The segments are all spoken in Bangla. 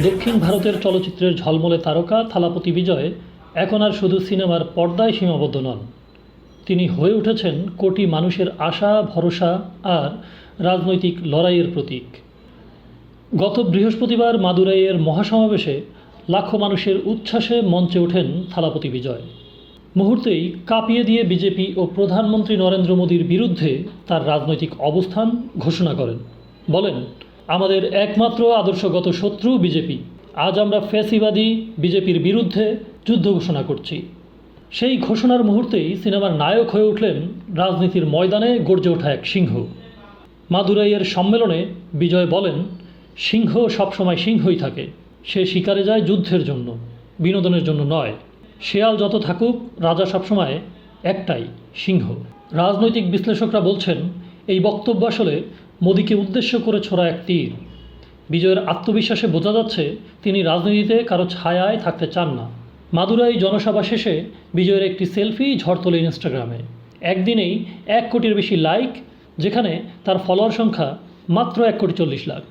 দক্ষিণ ভারতের চলচ্চিত্রের ঝলমলে তারকা থালাপতি বিজয় এখন আর শুধু সিনেমার পর্দায় সীমাবদ্ধ নন। তিনি হয়ে উঠেছেন কোটি মানুষের আশা, ভরসা আর রাজনৈতিক লড়াইয়ের প্রতীক। গত বৃহস্পতিবার মাদুরাইয়ের মহাসমাবেশে লাখো মানুষের উচ্ছ্বাসে মঞ্চে ওঠেন থালাপতি বিজয়। মুহূর্তেই কাঁপিয়ে দিয়ে বিজেপি ও প্রধানমন্ত্রী নরেন্দ্র মোদীর বিরুদ্ধে তার রাজনৈতিক অবস্থান ঘোষণা করেন। বলেন, আমাদের একমাত্র আদর্শগত শত্রু বিজেপি। আজ আমরা ফ্যাসিবাদী বিজেপির বিরুদ্ধে যুদ্ধ ঘোষণা করছি। সেই ঘোষণার মুহূর্তেই সিনেমার নায়ক হয়ে উঠলেন রাজনীতির ময়দানে গর্জে ওঠা এক সিংহ। মাদুরাইয়ের সম্মেলনে বিজয় বলেন, সিংহ সবসময় সিংহই থাকে। সে শিকারে যায় যুদ্ধের জন্য, বিনোদনের জন্য নয়। শেয়াল যত থাকুক, রাজা সবসময় একটাই, সিংহ। রাজনৈতিক বিশ্লেষকরা বলছেন, এই বক্তব্য আসলে মোদীকে উদ্দেশ্য করে ছোড়া এক তীর। বিজয়ের আত্মবিশ্বাসে বোঝা যাচ্ছে তিনি রাজনীতিতে কারো ছায়ায় থাকতে চান না। মাদুরাই জনসভা শেষে বিজয়ের একটি সেলফি ঝড় তোলে ইনস্টাগ্রামে। একদিনেই 1 কোটির বেশি লাইক, যেখানে তার ফলোয়ার সংখ্যা মাত্র 1,40,00,000।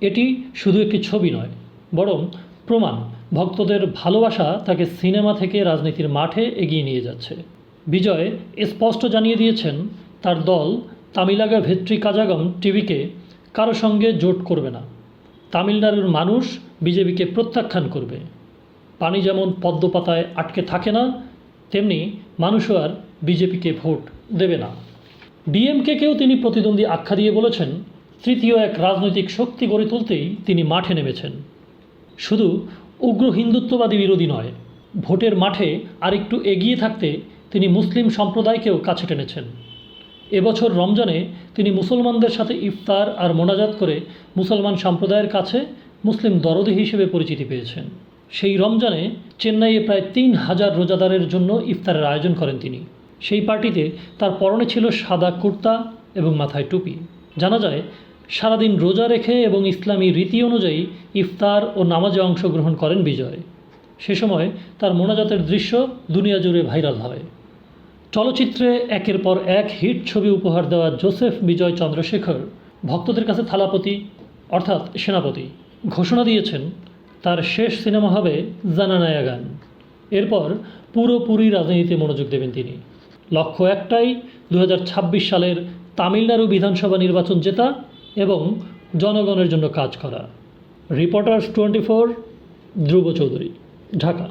এটি শুধু একটি ছবি নয়, বরং প্রমাণ ভক্তদের ভালোবাসা তাকে সিনেমা থেকে রাজনীতির মাঠে এগিয়ে নিয়ে যাচ্ছে। বিজয় স্পষ্ট জানিয়ে দিয়েছেন, তার দল তামিলাগা ভেট্রি কাজাগম টিভিকে কারো সঙ্গে জোট করবে না। তামিলনাড়ুর মানুষ বিজেপিকে প্রত্যাখ্যান করবে। পানি যেমন পদ্মপাতায় আটকে থাকে না, তেমনি মানুষও আর বিজেপিকে ভোট দেবে না। ডিএমকেকেও তিনি প্রতিদ্বন্দ্বী আখ্যা দিয়ে বলেছেন, তৃতীয় এক রাজনৈতিক শক্তি গড়ে তুলতেই তিনি মাঠে নেমেছেন। শুধু উগ্র হিন্দুত্ববাদী বিরোধী নয়, ভোটের মাঠে আরেকটু এগিয়ে থাকতে তিনি মুসলিম সম্প্রদায়কেও কাছে টেনেছেন। এবছর রমজানে তিনি মুসলমানদের সাথে ইফতার আর মোনাজাত করে মুসলমান সম্প্রদায়ের কাছে মুসলিম দরদি হিসেবে পরিচিতি পেয়েছেন। সেই রমজানে চেন্নাইয়ে প্রায় 3,000 রোজাদারের জন্য ইফতারের আয়োজন করেন তিনি। সেই পার্টিতে তার পরনে ছিল সাদা কুর্তা এবং মাথায় টুপি। জানা যায়, সারাদিন রোজা রেখে এবং ইসলামী রীতি অনুযায়ী ইফতার ও নামাজে অংশগ্রহণ করেন বিজয়। সে সময় তার মোনাজাতের দৃশ্য দুনিয়া জুড়ে ভাইরাল হয়। চলচ্চিত্রে একের পর এক হিট ছবি উপহার দেওয়া জোসেফ বিজয় চন্দ্রশেখর ভক্তদের কাছে থালাপতি অর্থাৎ সেনাপতি ঘোষণা দিয়েছেন, তার শেষ সিনেমা হবে জানানায়াগান। এরপর পুরোপুরি রাজনীতিতে মনোযোগ দেবেন তিনি। লক্ষ্য একটাই, 2026 সালের তামিলনাড়ু বিধানসভা নির্বাচন জেতা এবং জনগণের জন্য কাজ করা। রিপোর্টার্স 24, ধ্রুব চৌধুরী, ঢাকা।